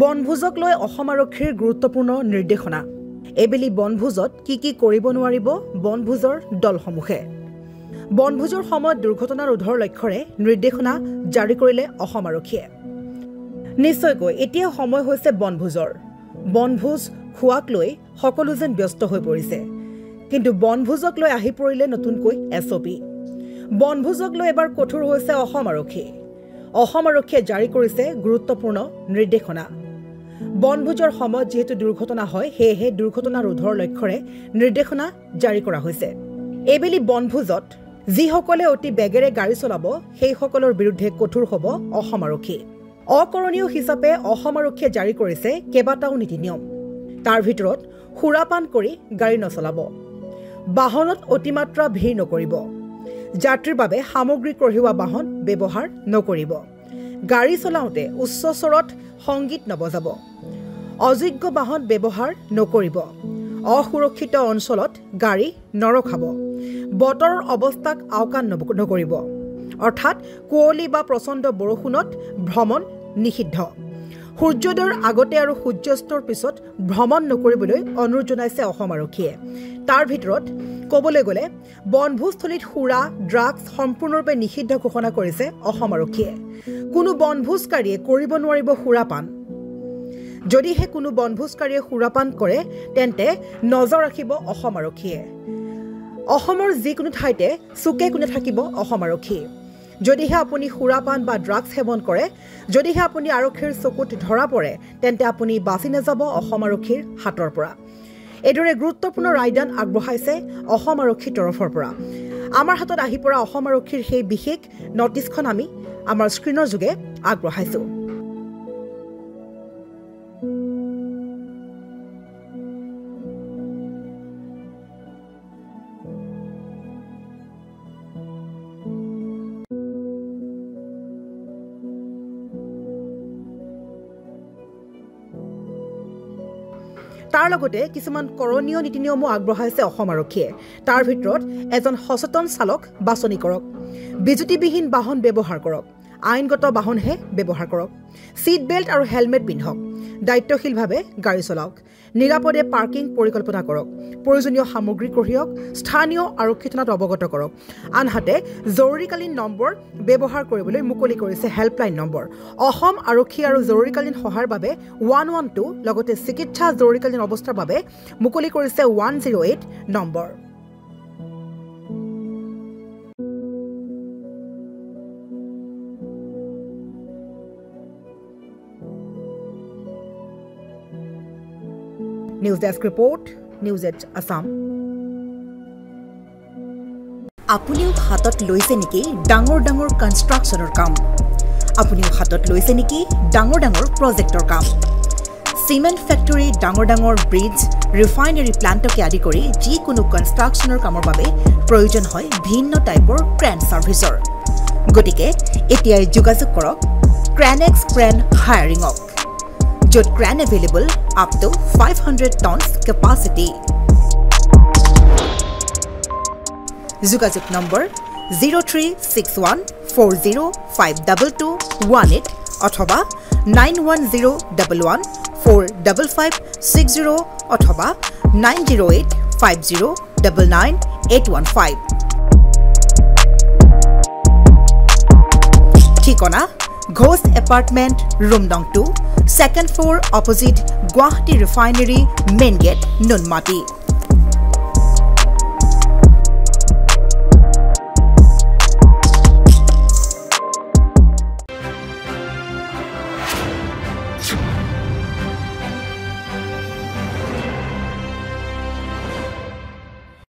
বনভোজক লৈ অসম আৰক্ষীৰ গুৰুত্বপূৰ্ণ নিৰ্দেশনা এবেলি বনভোজত কি কৰিব নোৱাৰিব বনভোজৰ দলসমূহে বনভোজৰ সময়ত দুৰ্ঘটনা ৰোধৰ লক্ষ্যৰে নিৰ্দেশনা জাৰি কৰিলে অসম আৰক্ষীয়ে নিশ্চয়কৈ এতিয়া সময় হৈছে বনভোজ খোৱাক লৈ সকলো যেন ব্যস্ত হৈ পৰিছে কিন্তু বনভোজক লৈ আহি পৰিলে নতুনকৈ এছঅপি বনভোজক লৈ এবাৰ কঠোৰ হৈছে অসম আৰক্ষীয়ে জাৰি কৰিছে গুৰুত্বপূৰ্ণ নিৰ্দেশনা বনভোজৰ সময়ত যেহেতু দুৰ্ঘটনা হয় হেহে দুৰ্ঘটনা ৰোধৰ লক্ষ্যৰে নিৰ্দেশনা জাৰি কৰা হৈছে এবেলি বনভোজত যিসকলে অতি বেগেৰে গাড়ী চলাব সেই সকলৰ বিৰুদ্ধে কঠোৰ হ'ব অসম আৰক্ষী অকৰণীয় হিচাপে অসম আৰক্ষীয়ে জাৰি কৰিছে কেইবাটাও নীতি নিয়ম তাৰ ভিতৰত সুৰাপান কৰি গাড়ী নচলাব বাহনত অতিমাত্ৰা ভিৰ নকৰিব যাত্ৰীৰ বাবে সামগ্ৰী কঢ়িওৱা বাহন ব্যৱহাৰ নকৰিব গাড়ী চলাওঁতে উচ্চ স্বৰত সংগীত নবজাব অযোগ্য বাহন ব্যৱহাৰ নকৰিব অসুৰক্ষিত অঞ্চলত গাড়ী নৰখাব বতৰৰ অৱস্থাক আওকাণ নকৰিব অৰ্থাৎ কুঁৱলী বা প্ৰচণ্ড বৰষুণত ভ্ৰমণ নিষিদ্ধ সূৰ্যোদয়ৰ আগতে আৰু সূৰ্যাস্তৰ পিছত ভ্ৰমণ নকৰিবলৈ অনুৰোধ জনাইছে অসম আৰক্ষীয়ে তাৰ ভিতৰত ক'বলৈ গ'লে বনভোজস্থলীত সুৰা ড্ৰাগছ সম্পূৰ্ণৰূপে নিষিদ্ধ ঘোষণা কৰিছে অসম আৰক্ষীয়ে কোনো বনভোজকাৰীয়ে কৰিব নোৱাৰিব সুৰাপান যদিহে কোনো বনভোজকাৰীয়ে সুৰাপান কৰে তেন্তে নজৰ ৰাখিব অসম আৰক্ষীয়ে অসমৰ যিকোনো ঠাইতে চুকে কোণে থাকিব অসম আৰক্ষী যদিহে আপুনি সুৰাপান বা ড্ৰাগছ সেৱন কৰে যদিহে আপুনি আৰক্ষীৰ চকুত ধৰা পৰে তেন্তে আপুনি বাচি নাযাব অসম আৰক্ষীৰ হাতৰ পৰা এদৰে গুৰুত্বপূৰ্ণ ৰায়দান আগবঢ়াইছে অসম আৰক্ষীৰ তৰফৰ পৰা আমাৰ হাতত আহি পৰা অসম আৰক্ষীৰ সেই বিশেষ নটিছখন আমি আমাৰ স্ক্ৰীনৰ যোগে আগবঢ়াইছো তাৰ লগতে কিছুমান কৰণীয় নীতি নিয়মো আগবঢ়াইছে অসম আৰক্ষীয়ে তাৰ ভিতৰত এজন সচেতন চালক বাছনি কৰক বিজুতিবিহীন বাহন ব্যৱহাৰ কৰক আইনগত বাহনহে ব্যৱহাৰ কৰক সিট বেল্ট আৰু হেলমেট পিন্ধক দায়িত্বশীলভাৱে গাড়ী চলাওক নিৰাপদে পাৰ্কিং পৰিকল্পনা কৰক প্ৰয়োজনীয় সামগ্ৰী কঢ়িয়াওক স্থানীয় আৰক্ষী থানাত অৱগত কৰক আনহাতে জৰুৰীকালীন নম্বৰ ব্যৱহাৰ কৰিবলৈ মুকলি কৰিছে হেল্পলাইন নম্বৰ অসম আৰক্ষী আৰু জৰুৰীকালীন সহায়ৰ বাবে 112 লগতে চিকিৎসা জৰুৰীকালীন অৱস্থাৰ বাবে মুকলি কৰিছে 108 number News Desk Report, News at Assam. আপুনিও হাতত লৈছে নেকি ডাঙৰ কনষ্ট্ৰাকচনৰ কাম আপুনিও হাতত লৈছে নেকি ডাঙৰ প্ৰজেক্টৰ কাম সিমেন্ট ফ্যাক্টৰী ডাঙৰ ব্ৰিজ ৰিফাইনাৰী প্লান্টকে আদি কৰি যিকোনো কনষ্ট্ৰাকচনৰ কামৰ বাবে প্ৰয়োজন হয় ভিন্ন টাইপৰ ক্ৰেন সাৰ্ভিসৰ গতিকে এতিয়াই যোগাযোগ কৰক ক্ৰেনেক্স crane হায়াৰিংক Jot crane available up to 500 tons capacity. Zugazuk number 0361405218 অথবা 9101145560 অথবা 9085099815 ঠিকনা Ghost Apartment Room Nong 2 Second floor opposite Guwahati Refinery Main Gate Nunmati